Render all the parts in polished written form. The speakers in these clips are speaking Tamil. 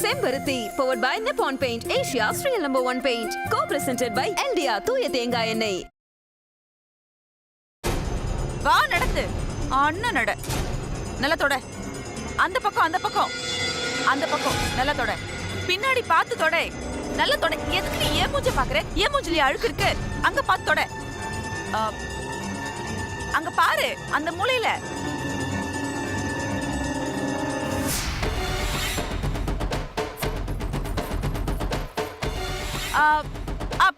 செம்பருத்தி powered by Nippon Paint, Asia's real #1 paint. Co-presented by Eldia தூய தேங்காய் எண்ணெய். வா நடந்து அண்ணன் நட நல்ல தொட அந்த பக்கம் நல்ல தொட பின்னாடி பார்த்து தொட நல்ல தொட. எதுக்கு நீ ஏன் மூஞ்ச பாக்குற? ஏன் மூஞ்சில அழுக்கு இருக்கு? அங்க பார்த்து தொட. அங்க பாரு அந்த மூலையில.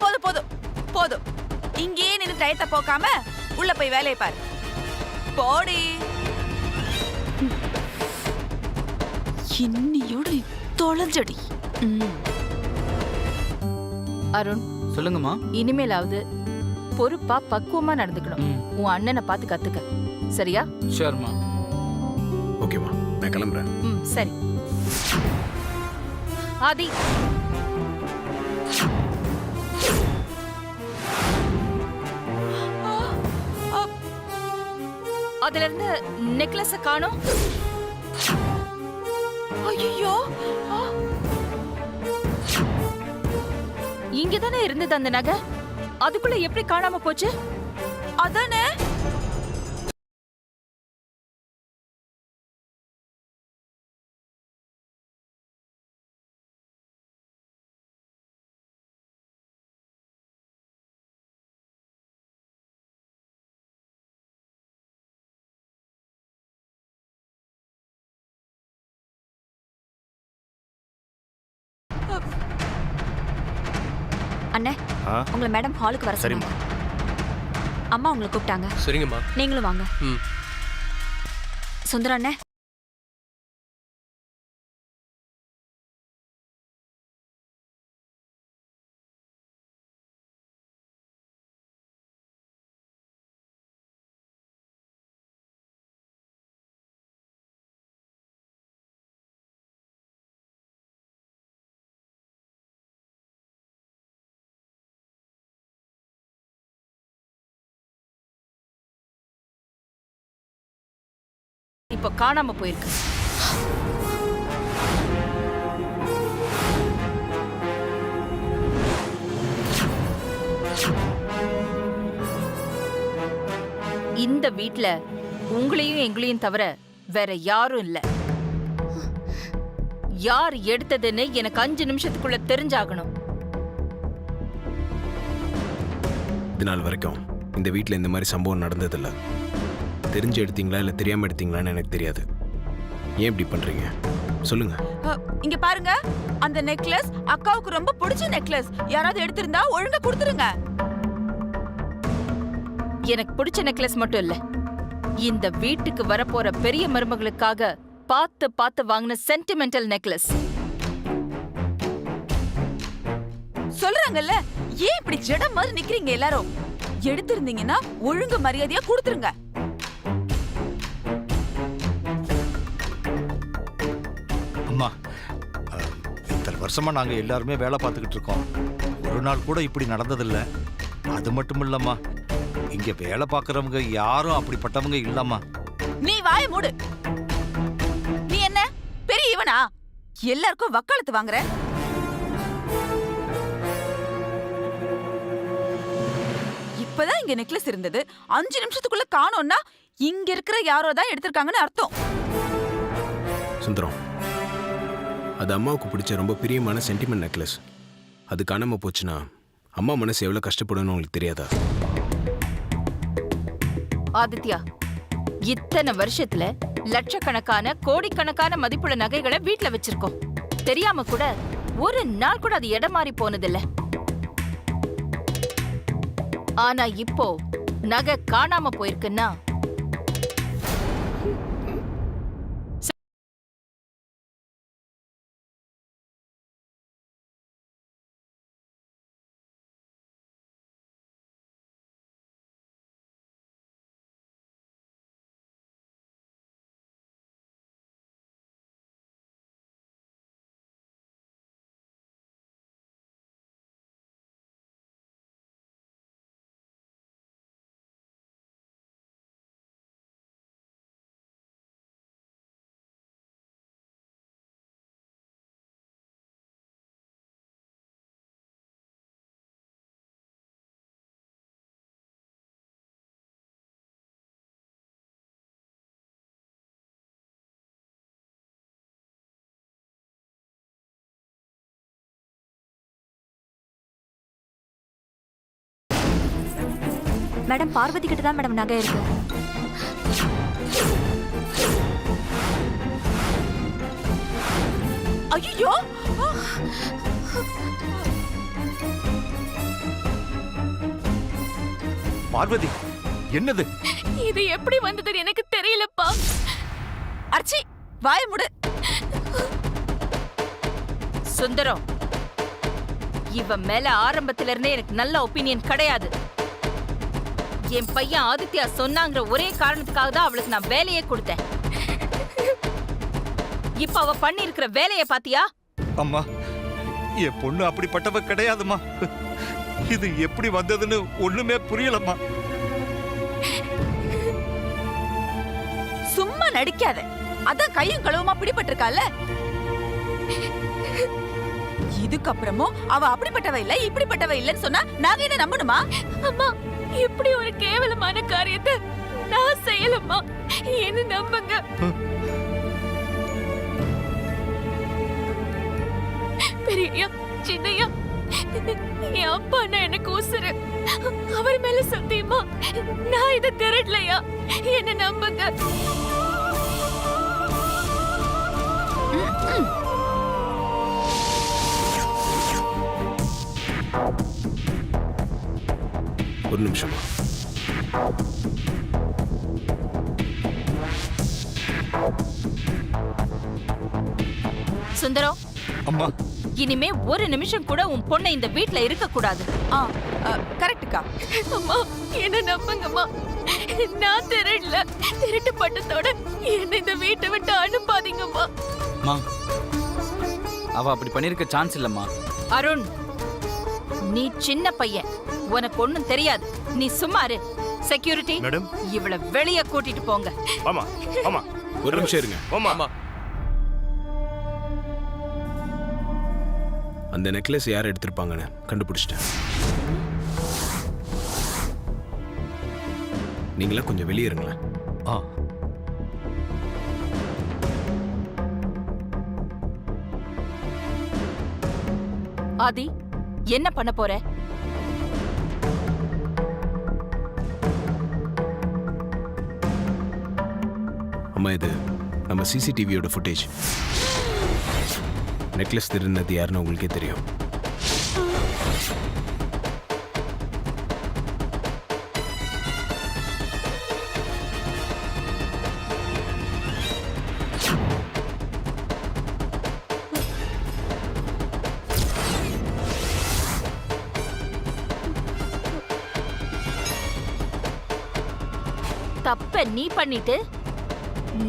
போதும் போதும் போதும். இங்கேயே நின்று டயத்தை போக்காம உள்ள போய் வேலையை பாரு. போடி. இன்னியோட தொலைஞ்சடி. அருண், சொல்லுங்கம்மா. இனிமேலாவது பொறுப்பா பக்குவமா நடந்துக்கணும். உன் அண்ணனை பார்த்து கத்துக்க, சரியா? ஷூர்மா. ஓகேம்மா, நான் கிளம்புறேன். சரி. ஆதி, அதுல இருந்து நெக்லஸ காணோம். ஐயோ, இங்கதானே இருந்தது அந்த நகை. அதுக்குள்ள எப்படி காணாம போச்சு? அதானே. அண்ணே, உங்களை மேடம் ஹாலுக்கு வர சொன்னாங்க. அம்மா உங்களை கூப்பிட்டாங்க. சரிங்கம்மா. நீங்களும் வாங்க. சுந்தரம் அண்ணே, இப்ப காணாம போயிருக்கு. இந்த வீட்ல உங்களையும் எங்களையும் தவிர வேற யாரும் இல்ல. யார் எடுத்ததுன்னு எனக்கு 5 நிமிஷத்துக்குள்ள தெரிஞ்சாகணும். இது நாள் வரைக்கும் இந்த வீட்டில் இந்த மாதிரி சம்பவம் நடந்ததில்லை. தெரிஞ்சு எடுத்தீங்களா இல்லை தெரியாம எடுத்தீங்களான்னு எனக்கு தெரியாது. ஏன் இப்படி பண்றீங்க சொல்லுங்க. இங்க பாருங்க, அந்த நெக்லஸ் அக்காவுக்கு ரொம்ப பிடிச்ச நெக்லஸ். யாராவது எடுத்திருந்தா ஒழுங்கா கொடுத்துருங்க. எனக்கு பிடிச்ச நெக்லஸ் மட்டும் இல்ல, இந்த வீட்டுக்கு வரப்போற பெரிய மருமகளுக்காக பார்த்து பார்த்து வாங்கின சென்டிமெண்டல் நெக்லஸ். சொல்றாங்கல்ல, ஏன் இப்படி ஜடம் மாதிரி நிக்கிறீங்க எல்லாரும்? எடுத்திருந்தீங்கன்னா ஒழுங்கு மரியாதையா கொடுத்துருங்க. அம்மா, இத்தனை வருஷமா நாங்க எல்லாருமே வேலை பார்த்துக்கிட்டு இருக்கோம். ஒரு நாள் கூட இப்படி நடந்ததில்லை. அது மட்டும் இல்லம்மா, இங்க வேலை பார்க்கறவங்க யாரும் அப்படிப்பட்டவங்க இல்லம்மா. நீ வாய மூடு. நீ என்ன பெரிய இவனா? எல்லாருக்கும் வக்காலத்து வாங்குற. இப்பதான் இங்க நெக்லஸ் இருந்தது, 5 நிமிஷத்துக்குள்ள காணோம்னா இங்க இருக்கிற யாரோ தான் எடுத்திருக்காங்கன்னு அர்த்தம். சுந்தரம், அது அம்மாவுக்கு பிடிச்ச ரொம்ப பிரியமான சென்டிமெண்ட் நெக்லஸ். அது காணாம போச்சுன்னா அம்மா மனசு எவ்வளவு கஷ்டப்படணும் உங்களுக்கு தெரியாதா? ஆதித்யா, இத்தனை வருஷத்துல லட்சக்கணக்கான கோடிக்கணக்கான மதிப்புள்ள நகைகளை வீட்ல வச்சிருக்கோம். தெரியாம கூட ஒரு நாள் கூட அது இடம் மாறி போனதில்ல. ஆனா இப்போ நகை காணாம போயிருக்குன்னா மேடம் பார்வதி கிட்ட தான் மேடம் நகை இருக்கு. ஐயோ பார்வதி, என்னது? இது எப்படி வந்ததுன்னு எனக்கு தெரியலப்பா. அர்ச்சி வாய முடு. சுந்தரம், இவ மேல ஆரம்பத்துல இருந்தே எனக்கு நல்ல ஒப்பீனியன் கிடையாது. என் பையன் ஆதித்யா சொன்னாங்கிற ஒரே காரணத்துக்காக தான் அவளுக்கு நான் வேலையே கொடுத்தேன். இப்ப அவ பண்ணி இருக்கிற வேலைய பாத்தியா? அம்மா, என் பொண்ணு அப்படிப்பட்டவ கிடையாதுமா. இது எப்படி வந்ததுன்னு ஒண்ணுமே புரியலம்மா. சும்மா நடிக்காத. அதான் கையும் களவுமா பிடிபட்டிருக்கால. இதுக்கப்புறமும் அவ அப்படிப்பட்டவ இல்ல இப்படிப்பட்டவ இல்லன்னு சொன்னா நாங்க என்ன நம்பணுமா? அம்மா, இப்படி ஒரு கேவலமான காரியத்தை நான் செய்யலம்மா. என்ன நம்புங்க. பெரியய்யா, சின்னையா, என் அப்பா அண்ணா எனக்கு உசுரு. அவர் மேல சத்தியமா நான் இதை திருடலையா? என்ன நம்புங்க. ஒரு நிமிஷமா. சுந்தரம், அம்மா, இனிமே ஒரு நிமிஷம் கூட உன் பொண்ணை இந்த வீட்ல இருக்க கூடாது. கரெக்டுக்கா. அம்மா, என்ன நம்புங்கம்மா. நான் திருடல. திருட்டு பட்டத்தோட என்ன இந்த வீட்டை விட்டு அனுப்பாதீங்கம்மா. அம்மா, அவ அப்படி பண்ணிருக்க சான்ஸ் இல்லம்மா. அருண், நீ சின்ன பையன், உனக்கு ஒண்ணும் தெரியாது. நீ சும்மா இரு. செக்யூரிட்டி, மேடம், இவள வெளிய கூட்டிட்டு போங்க. ஆமா ஆமா, ஒரு நிமிஷம் இருங்க. ஆமா ஆமா. அந்த நெக்லஸ் யார் எடுத்திருப்பாங்கன்னு கண்டுபிடிச்சிட்டேன். நீங்களா கொஞ்சம் வெளியே இருங்களேன். ஆ, ஆதி, என்ன பண்ண போற? அம்மா, இது நம்ம சிசிடிவியோட ஃபுட்டேஜ். நெக்லஸ் திருநது யாருன்னு உங்களுக்கே தெரியும். தப்ப நீ பண்ணிட்டு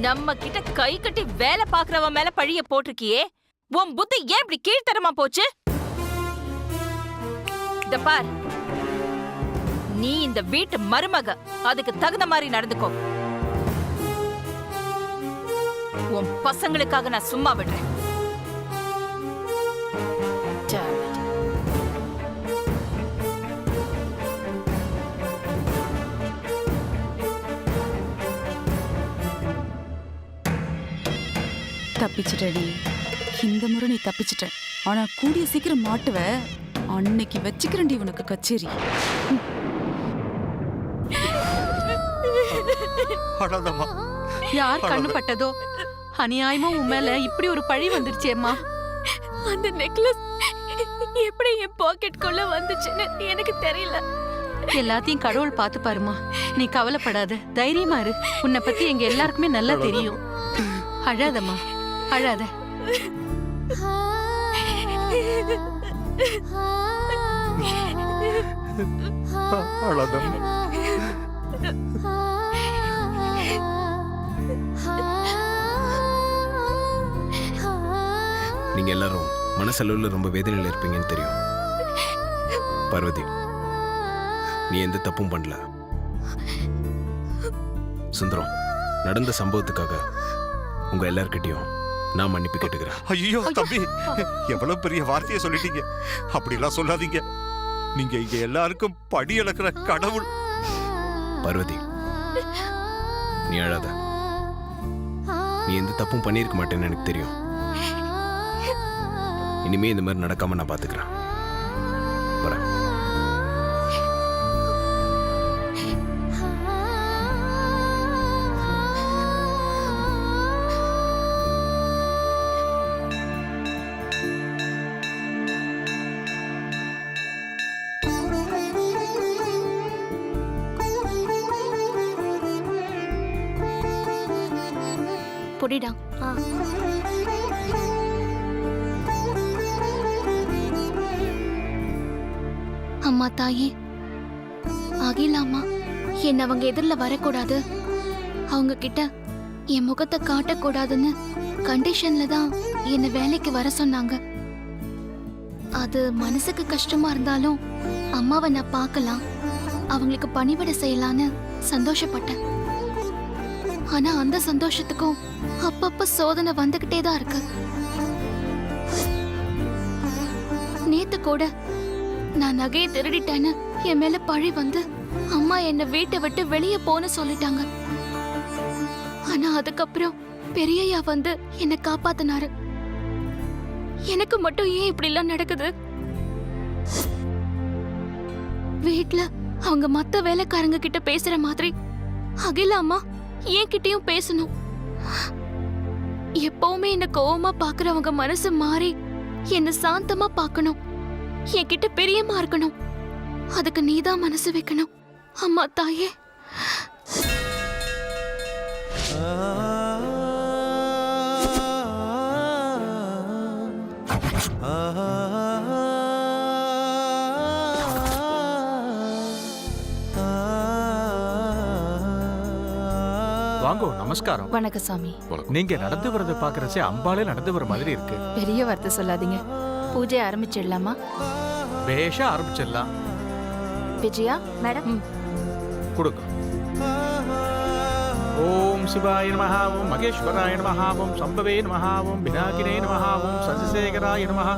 நம்ம கிட்ட கை கட்டி வேலை பாக்குறவன் மேல பழிய போட்டிருக்கியே. உன் புத்தி ஏன் இப்படி கீழ்த்தரமா போச்சு? இந்த பார், நீ இந்த வீட்டு மருமக, அதுக்கு தகுந்த மாதிரி நடந்துக்கோ. உன் பசங்களுக்காக நான் சும்மா விடுறேன். Damn it. தப்பிச்சிட்டடி. இந்த முறை நீ தப்பிச்சிட்ட. ஆனா கூடிய சீக்கிரம் மாட்டுவ. அன்னைக்கு வச்சுக்கிறேன்டி உனக்கு கச்சேரி. அழாதம்மா. யார் கண்ணு பட்டதோ அநியாயமா உன் மேல இப்படி ஒரு பழி வந்துருச்சேம்மா. அந்த நெக்லஸ் எப்படி என் பாக்கெட்குள்ள வந்துச்சுன்னு எனக்கு தெரியல. எல்லாத்தையும் கடவுள் பார்த்து பாருமா. நீ கவலைப்படாத, தைரியமா இரு. உன்னை பத்தி எங்க எல்லாருக்குமே நல்லா தெரியும். அழாதம்மா, அழாத. அழாதம்மா. நீங்க எல்லாரும் மனசளவில் ரொம்ப வேதனையில் இருப்பீங்கன்னு தெரியும். பார்வதி, நீ எந்த தப்பும் பண்ணல. சுந்தரம், நடந்த சம்பவத்துக்காக உங்க எல்லார்கிட்டயும் நான் மன்னிப்பு கேட்டுக்கிறேன். ஐயோ தம்பி, எவ்வளவு பெரிய வார்த்தையை சொல்லிட்டீங்க. அப்படிலாம் சொல்லாதீங்க. நீங்க இங்க எல்லாருக்கும் படி அளக்கிற கடவுள். பார்வதி, நீ அழாத. நீ எந்த தப்பும் பண்ணியிருக்க மாட்டேன்னு எனக்கு தெரியும். இனிமே இந்த மாதிரி நடக்காம நான் பாத்துக்கிறேன். வரேன். பொடிடா. அம்மா தாயே, அகிலாமா என்ன அவங்க எதிரில் வரக்கூடாது, அவங்க கிட்ட என் முகத்தை காட்டக்கூடாதுன்னு கண்டிஷன்ல தான் என்ன வேலைக்கு வர சொன்னாங்க. அது மனசுக்கு கஷ்டமா இருந்தாலும் அம்மாவை நான் பார்க்கலாம், அவங்களுக்கு பணிவிடை செய்யலான்னு சந்தோஷப்பட்டேன். ஆனா அந்த சந்தோஷத்துக்கும் அப்பப்ப சோதனை வந்துகிட்டே தான் இருக்கு. நேத்து கூட நான் நகையை திருடிட்டேன்னு என் மேல பழி வந்து அம்மா என்ன வீட்டை விட்டு வெளியே போன்னு சொல்லிட்டாங்க. ஆனா அதுக்கப்புறம் பெரியய்யா வந்து என்ன காப்பாத்தினாரு. எனக்கு மட்டும் ஏன் இப்படி எல்லாம் நடக்குது? வீட்ல அவங்க மத்த வேலைக்காரங்க கிட்ட பேசுற மாதிரி அகிலா அம்மா என் கிட்டயும் பேசணும். எப்பவுமே என்ன கோவமா பாக்குறவங்க மனசு மாறி என்ன சாந்தமா பார்க்கணும், என்கிட்ட பிரியமா இருக்கணும். அதுக்கு நீதான் மனசு வைக்கணும் அம்மா தாயே. வாங்கோ, நமஸ்காரம். வணக்கம் சாமி. நீங்க நடந்து வரத பாக்குறச்சே அம்பாலே நடந்து வர மாதிரி இருக்கு. பெரிய வார்த்தை சொல்லாதீங்க. பூஜை ஆரம்பிச்சிடலாமா? பேஷா ஆரம்பிச்சிடலாம். விஜயா மேடம் கொடுங்க. ஓம் சிவாய நமஹ, ஓம் மகேஸ்வராய நமஹ, ஓம் சம்பவே நமஹ, ஓம் பினாகினே நமஹ, ஓம் சசிசேகராய நமஹ,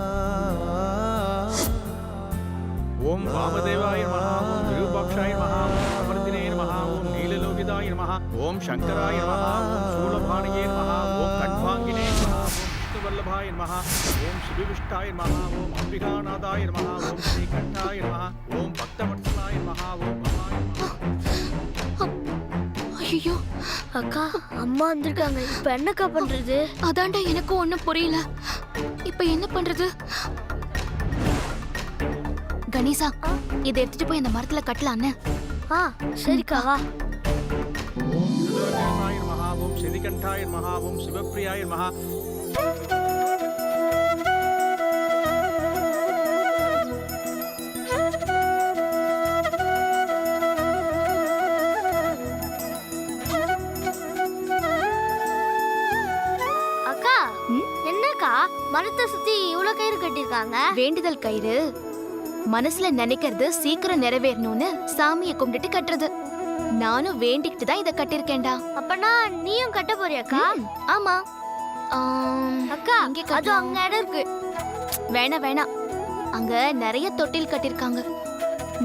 ஓம் வாமதேவாய நமஹ, ஓம் விரூபாக்ஷாய நமஹ, ஓம் அமர்தினே நமஹ, ஓம் நீலலோகிதாய நமஹ, ஓம் சங்கராய நமஹ, ஓம் சூலபாணியே நமஹ, ஓம் கண்வாங்கினே நமஹ, ஓம் விஷ்ணுவல்லபாய நமஹ, ஓம் சுபிவிஷ்டாய நமஹ, ஓம் அம்பிகாநாதாய நமஹ, ஓம் ஸ்ரீகண்டாய நமஹ, ஓம் பக்தவத்சலாய நமஹ, ஓம் மகாய நமஹ. ஐயோ அக்கா, அம்மா வந்திருக்காங்க. இப்ப என்னக்கா பண்றது? அதான்டா எனக்கும் ஒண்ணும் புரியல. இப்ப என்ன பண்றது? கணேசா, இதை எடுத்துட்டு போய் அந்த மரத்துல கட்டலான்னு. சரிக்கா, வா. ஓம் திருதோஜனாய நமஹ, ஓம் ஸ்ரீகண்டாய நமஹ, ஓம் சிவப்பிரியாய நமஹ. அக்கா, என்னக்கா மரத்தை சுத்தி இவ்வளவு கயிறு கட்டிருக்காங்க? வேண்டுதல் கயிறு. மனசுல நினைக்கிறது சீக்கிரம் நிறைவேறணும்னு சாமியை கும்பிட்டு கட்டுறது. நானும் வேண்டிக்கிட்டு தான் இதை கட்டிருக்கேன்டா. அப்பனா நீயும் கட்ட போறியாக்கா? ஆமா. அக்கா, இங்கே அது அங்க இடம் இருக்கு. வேணாம் வேணாம், அங்க நிறைய தொட்டில் கட்டிருக்காங்க.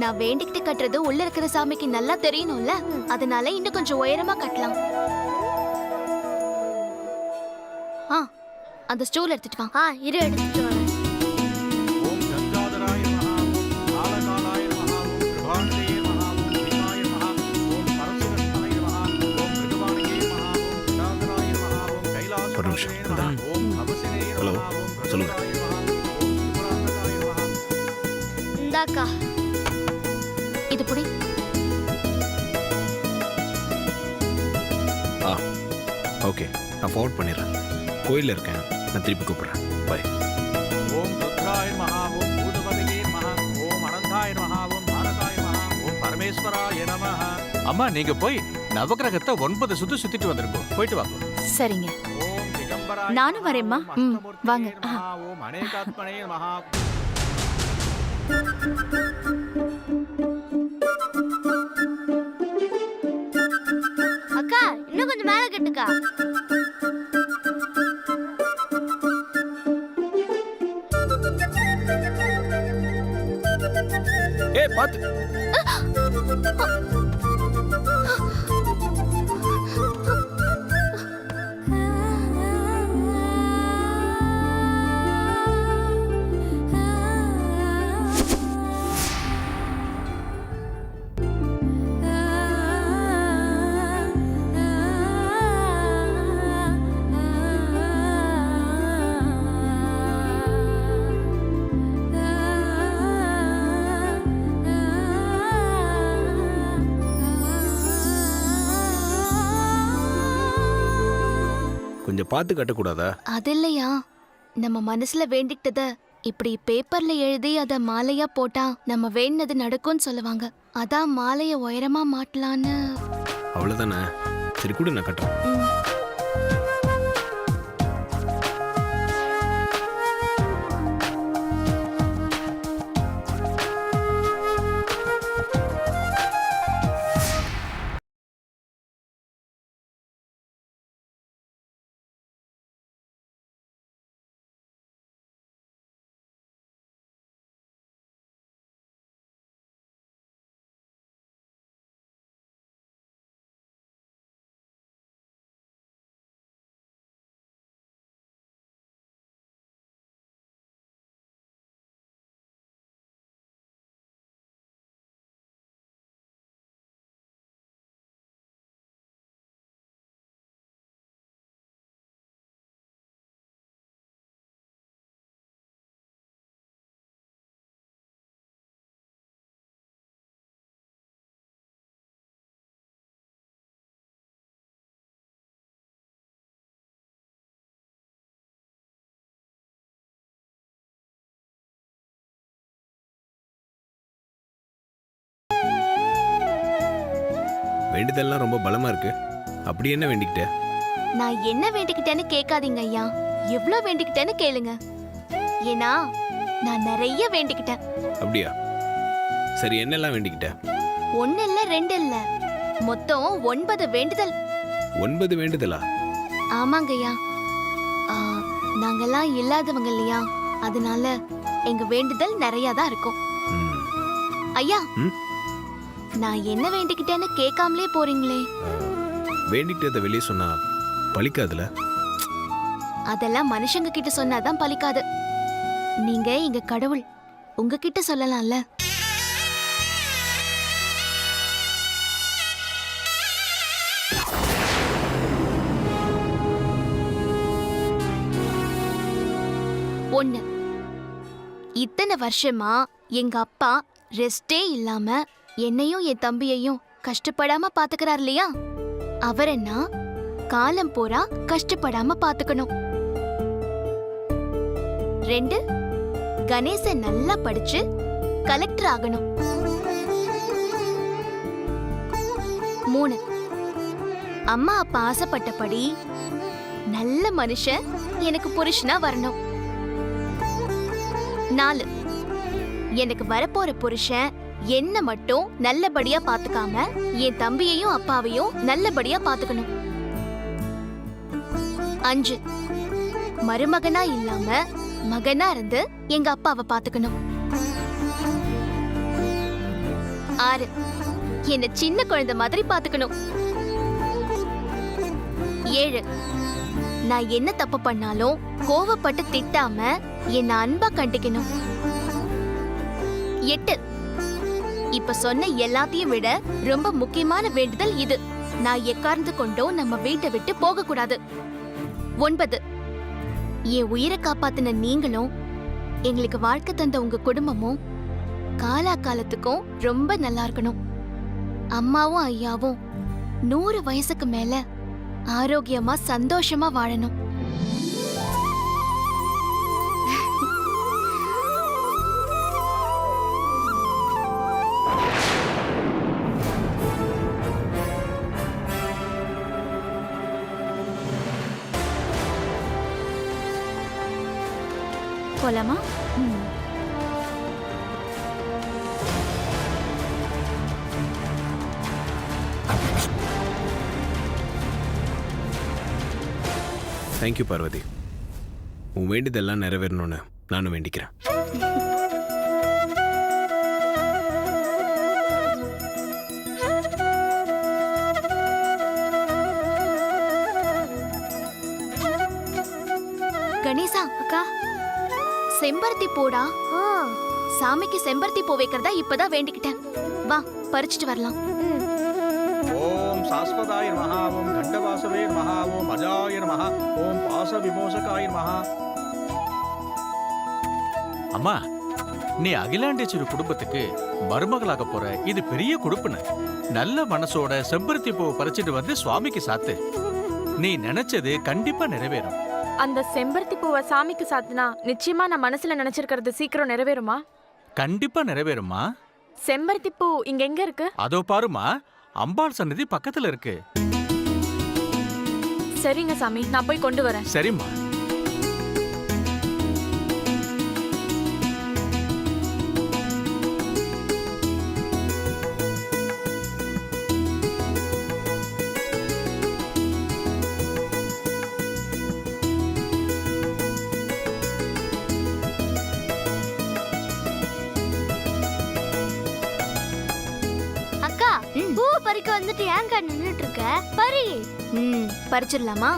நான் வேண்டிக்கிட்டு கட்டுறது உள்ள இருக்கிற சாமிக்கு நல்லா தெரியணும்ல, அதனால இன்னும் கொஞ்சம் உயரமா கட்டலாம். அந்த ஸ்டூல் எடுத்துட்டு வா. இரு, எடுத்துட்டு வரேன். ஓம் கங்காதராய நமஹ, ஓம் காலகாலாய நமஹ, ஓம் கிருபாநிதயே நமஹ, ஓம் பீமாய நமஹ, ஓம் பரசுரஸ்தாய நமஹ, ஓம் மிருகவாணியே நமஹ, ஓம் கிருதாதராய நமஹ, ஓம் கைலாசவாசினே நமஹ, ஓம் கவசினே ஹலோ, நமஹ, ஓம் சொல்லுங்க. பிரசுராய நமஹ, ஓம் திரிபுராந்தகாய நமஹ. இந்தாக்கா. இது புடி. ஓகே, நான் ஃபார்வர்ட் பண்ணிடுறேன். கோயிலில் இருக்கேன், நான் திருப்பி கூப்பிட்றேன். பாய். ஓம் ருத்ராய நமஹ, ஓம் பூதபதயே நமஹ, ஓம் அனந்தாய நமஹ, ஓம் தாரகாய நமஹ, ஓம் பரமேஸ்வராய நமஹ. அம்மா, நீங்க போய் நவகிரகத்தை 9 சுத்து சுத்திட்டு வந்துருங்க. போயிட்டு வாங்க. சரிங்க. ஓம் திகம்பராய நானும் நமஹ, வரேம்மா. ஓம் அஷ்டமூர்த்தியே வாங்க. நமஹ, ஓம் அநேகாத்மனே நமஹ. அக்கா, இன்னும் கொஞ்சம் மேல கட்டுக்கா. ஏய், பாத்து. கொஞ்சம் பார்த்து கட்டக்கூடாதா? அது இல்லையா, நம்ம மனசுல வேண்டிக்கிட்டத இப்படி பேப்பர்ல எழுதி அத மாலையா போட்டா நம்ம வேண்டினது நடக்கும்னு சொல்லுவாங்க. அதான் மாலைய உயரமா மாட்டலான்னு. அவ்வளோதானே? சரி கூட நான் கட்டுறேன். ம். வேண்டியதெல்லாம் ரொம்ப பலமா இருக்கு. அப்படி என்ன வேண்டிக்கிட்ட? நான் என்ன வேண்டிக்கிட்டேன்னு கேட்காதீங்க ஐயா, எவ்வளவு வேண்டிக்கிட்டேன்னு கேளுங்க. ஏன்னா நான் நிறைய வேண்டிக்கிட்டேன். அப்படியா? சரி, என்னெல்லாம் வேண்டிக்கிட்ட? 1 இல்ல 2 இல்ல, மொத்தம் 9 வேண்டுதல். 9 வேண்டுதலா? ஆமாங்க ஐயா. நாங்கெல்லாம் இல்லாதவங்க இல்லையா, அதனால எங்க வேண்டுதல் நிறைய தான் இருக்கும். ம். ஐயா, ம்? நான் என்ன வேண்டிக்கிட்டேன்னு கேட்காமலே போறீங்களே. வேண்டிக்கிட்டதை வெளியே சொன்னா பலிக்காதுல? அதெல்லாம் மனுஷங்க கிட்ட சொன்னாதான் பலிக்காது. நீங்க எங்க கடவுள், உங்ககிட்ட சொல்லலாம்ல. ஒண்ணு, இத்தனை வருஷமா எங்க அப்பா ரெஸ்டே இல்லாம என்னையும் என் தம்பியையும் கஷ்டப்படாம பாத்துக்கிறார் இல்லையா, அவரை நான் காலம் பூரா கஷ்டப்படாம பாத்துக்கணும். 2, கணேசன் நல்லா படிச்சு கலெக்டர் ஆகணும். 3, அம்மா அப்பா ஆசைப்பட்டபடி நல்ல மனுஷன் எனக்கு புருஷனா வரணும். 4, எனக்கு வரப்போற புருஷன் என்ன மட்டும் நல்லபடியா பாத்துக்காம என் தம்பியையும் அப்பாவையும் நல்லபடியா பாத்துக்கணும். 5, மருமகனா இல்லாம மகனா இருந்து எங்க அப்பாவை பாத்துக்கணும். 6, என்ன சின்ன குழந்தை மாதிரி பாத்துக்கணும். 7, நான் என்ன தப்பு பண்ணாலும் கோவப்பட்டு திட்டாம என்ன அன்பா கண்டிக்கணும். 8, இப்ப சொன்ன எல்லாத்தையும் விட ரொம்ப முக்கியமான வேண்டுதல் இது, நான் எக்கார்ந்து கொண்டும் நம்ம வீட்டை விட்டு போக கூடாது. 9, என் உயிரை காப்பாத்தின நீங்களும் எங்களுக்கு வாழ்க்கை தந்த உங்க குடும்பமும் காலா காலத்துக்கும் ரொம்ப நல்லா இருக்கணும். அம்மாவும் ஐயாவும் 100 வயசுக்கு மேல ஆரோக்கியமா சந்தோஷமா வாழணும். போலாமா? தேங்க்யூ பார்வதி. உன் வேண்டியதெல்லாம் நிறைவேறணும்னு நானும் வேண்டிக்கிறேன். கணேசா அக்கா, செம்பருத்தி பூடா. சாமிக்கு செம்பருத்தி பூ வைக்கிறதா இப்பதான் வேண்டிக்கிட்டேன். வா பறிச்சுட்டு வரலாம். ஓம் சாஸ்வதாய நமஹ, ஓம் கண்டவாசவே நமஹ, ஓம் அஜாய நமஹ, ஓம் பாச விமோசகாய நமஹ. அம்மா, நீ அகிலாண்டேஸ்வரி குடும்பத்துக்கு மருமகளாக போற. இது பெரிய குடுப்புன்னு நல்ல மனசோட செம்பருத்தி பூவை பறிச்சுட்டு வந்து சுவாமிக்கு சாத்து. நீ நினைச்சது கண்டிப்பா நிறைவேறும். அந்த செம்பருத்தி பூவை சாமிக்கு சாத்தினா நிச்சயமா நான் மனசுல நினைச்சிருக்கிறது சீக்கிரம் நிறைவேறுமா? கண்டிப்பா நிறைவேறுமா. செம்பருத்தி பூ இங்க எங்க இருக்கு? அதோ பாருமா, அம்பாள் சன்னதி பக்கத்துல இருக்கு. சரிங்க சாமி, நான் போய் கொண்டு வரேன். சரிம்மா. அக்கா பூ பறிக்க வந்துட்டு ஏன்க்கா நின்னுட்டு இருக்க? பறி. பறிச்சிடலாமா?